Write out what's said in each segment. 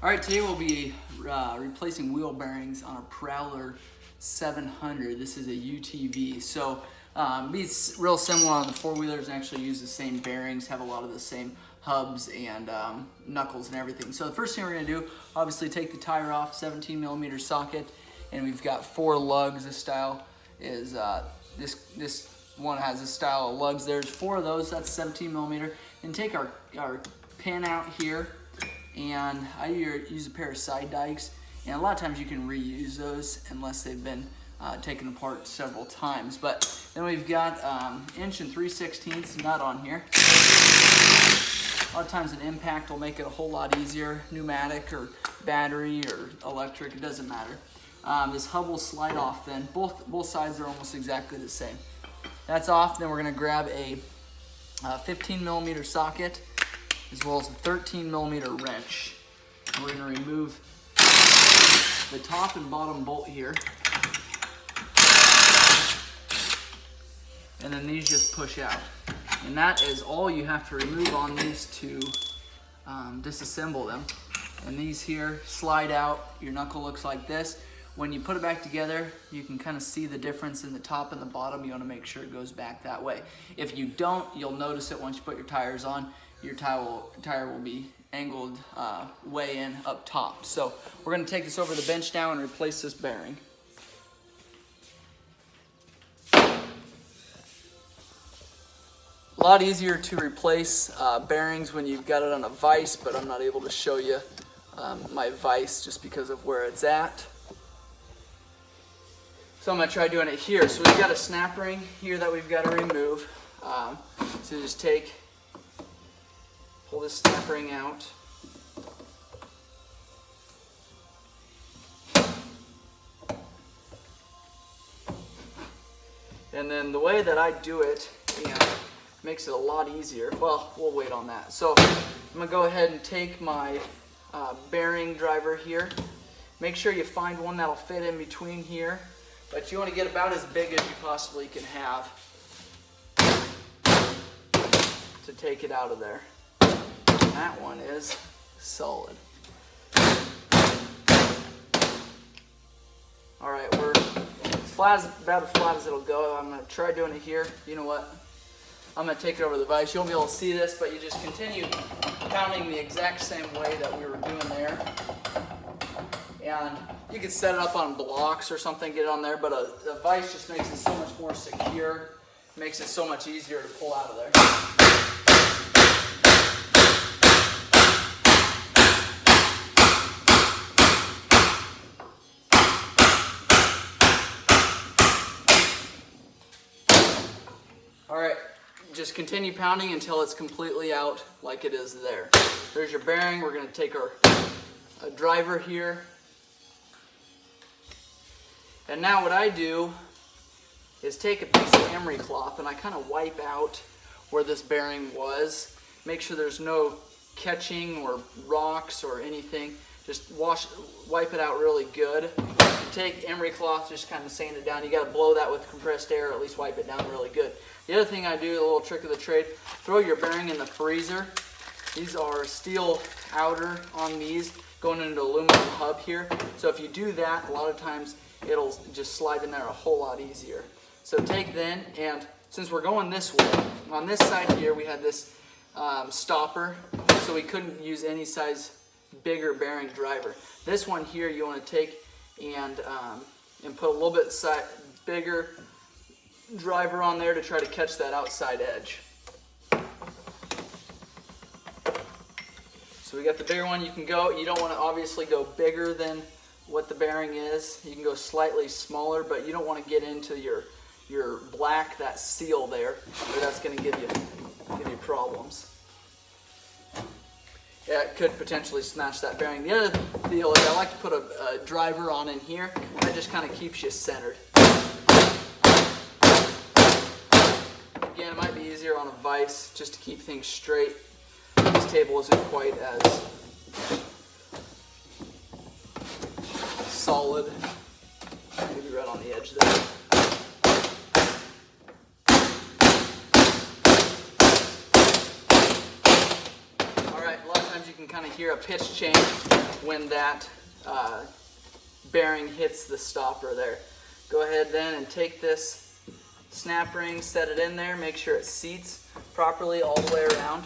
All right, today we'll be replacing wheel bearings on a Prowler 700. This is a UTV. So it's real similar on the four-wheelers and actually use the same bearings, have a lot of the same hubs and knuckles and everything. So the first thing we're gonna do, obviously take the tire off, 17mm socket, and we've got 4 lugs. This style is, this one has this style of lugs. There's 4 of those, that's 17mm. And take our pin out here, and I use a pair of side dikes, and a lot of times you can reuse those unless they've been taken apart several times. But then we've got 1 3/16" nut on here. A lot of times an impact will make it a whole lot easier, pneumatic or battery or electric, it doesn't matter. This hub will slide off then. Both sides are almost exactly the same. That's off. Then we're going to grab a 15mm socket as well as a 13mm wrench. And we're going to remove the top and bottom bolt here. And then these just push out. And that is all you have to remove on these to disassemble them. And these here slide out. Your knuckle looks like this. When you put it back together, you can kind of see the difference in the top and the bottom. You want to make sure it goes back that way. If you don't, you'll notice it once you put your tires on. Your tire will be angled way in up top. So we're going to take this over the bench now and replace this bearing. A lot easier to replace bearings when you've got it on a vise, but I'm not able to show you my vise just because of where it's at. So I'm going to try doing it here. So we've got a snap ring here that we've got to remove. So just pull this snap ring out. And then the way that I do it, makes it a lot easier. Well, we'll wait on that. So I'm going to go ahead and take my bearing driver here. Make sure you find one that'll fit in between here. But you want to get about as big as you possibly can have to take it out of there. And that one is solid. All right, we're about as flat as it'll go. I'm going to try doing it here. You know what? I'm going to take it over the vise. You won't be able to see this, but you just continue pounding the exact same way that we were doing there. And you can set it up on blocks or something, get it on there, but a vise just makes it so much more secure, makes it so much easier to pull out of there. All right, just continue pounding until it's completely out like it is there. There's your bearing. We're going to take our driver here. And now what I do is take a piece of emery cloth and I kind of wipe out where this bearing was. Make sure there's no catching or rocks or anything. Just wipe it out really good. Take emery cloth, just kind of sand it down. You got to blow that with compressed air, or at least wipe it down really good. The other thing I do, a little trick of the trade, throw your bearing in the freezer. These are steel outer on these, going into aluminum hub here. So if you do that, a lot of times it'll just slide in there a whole lot easier. So take then, and since we're going this way, on this side here we had this stopper, so we couldn't use any size bigger bearing driver. This one here you want to take and put a little bit bigger driver on there to try to catch that outside edge. So we got the bigger one. You don't want to obviously go bigger than what the bearing is. You can go slightly smaller, but you don't want to get into your black, that seal there, or that's going to give you problems. Yeah, it could potentially smash that bearing. The other deal is I like to put a driver on in here. That just kind of keeps you centered. Again, it might be easier on a vise just to keep things straight. This table isn't quite as solid. Maybe right on the edge there. All right, a lot of times you can kind of hear a pitch change when that bearing hits the stopper there. Go ahead then and take this snap ring, set it in there, make sure it seats properly all the way around.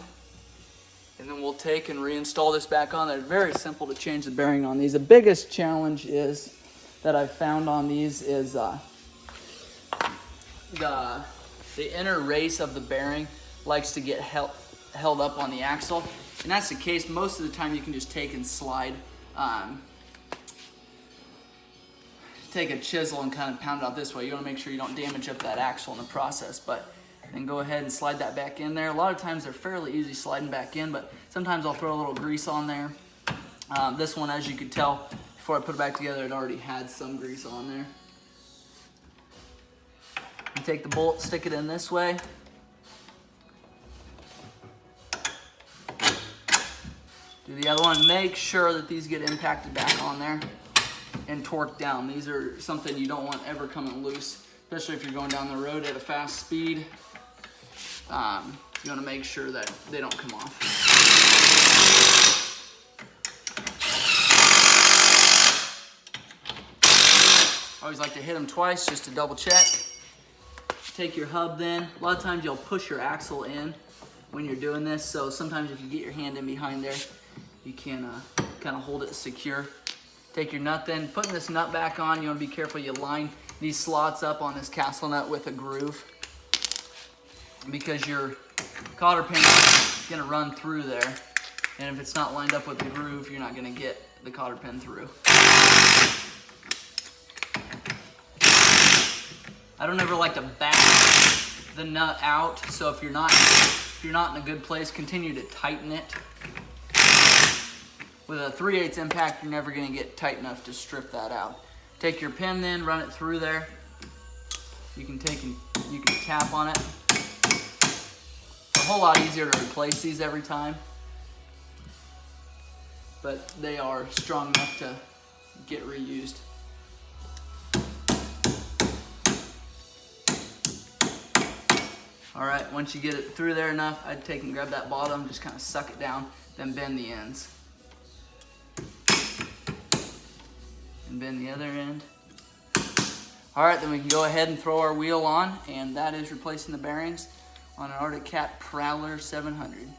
And then we'll take and reinstall this back on there. Very simple to change the bearing on these. The biggest challenge is that I've found on these is the inner race of the bearing likes to get held up on the axle. And that's the case. Most of the time you can just take and slide, take a chisel and kind of pound it out this way. You want to make sure you don't damage up that axle in the process. But then go ahead and slide that back in there. A lot of times they're fairly easy sliding back in, but sometimes I'll throw a little grease on there. This one, as you could tell, before I put it back together, it already had some grease on there. You take the bolt, stick it in this way. Do the other one. Make sure that these get impacted back on there and torqued down. These are something you don't want ever coming loose, especially if you're going down the road at a fast speed. You want to make sure that they don't come off. I always like to hit them twice just to double check. Take your hub then. A lot of times you'll push your axle in when you're doing this, so sometimes if you get your hand in behind there, you can kind of hold it secure. Take your nut then. Putting this nut back on, you want to be careful you line these slots up on this castle nut with a groove, because your cotter pin is going to run through there, and if it's not lined up with the groove, you're not going to get the cotter pin through. I don't ever like to back the nut out, so if you're not in a good place, continue to tighten it. With a 3/8 impact, you're never going to get tight enough to strip that out. Take your pin then, run it through there. You can tap on it. It's a whole lot easier to replace these every time, but they are strong enough to get reused. All right, once you get it through there enough, I'd take and grab that bottom, just kind of suck it down, then bend the ends. And bend the other end. All right, then we can go ahead and throw our wheel on, and that is replacing the bearings on an Arctic Cat Prowler 700.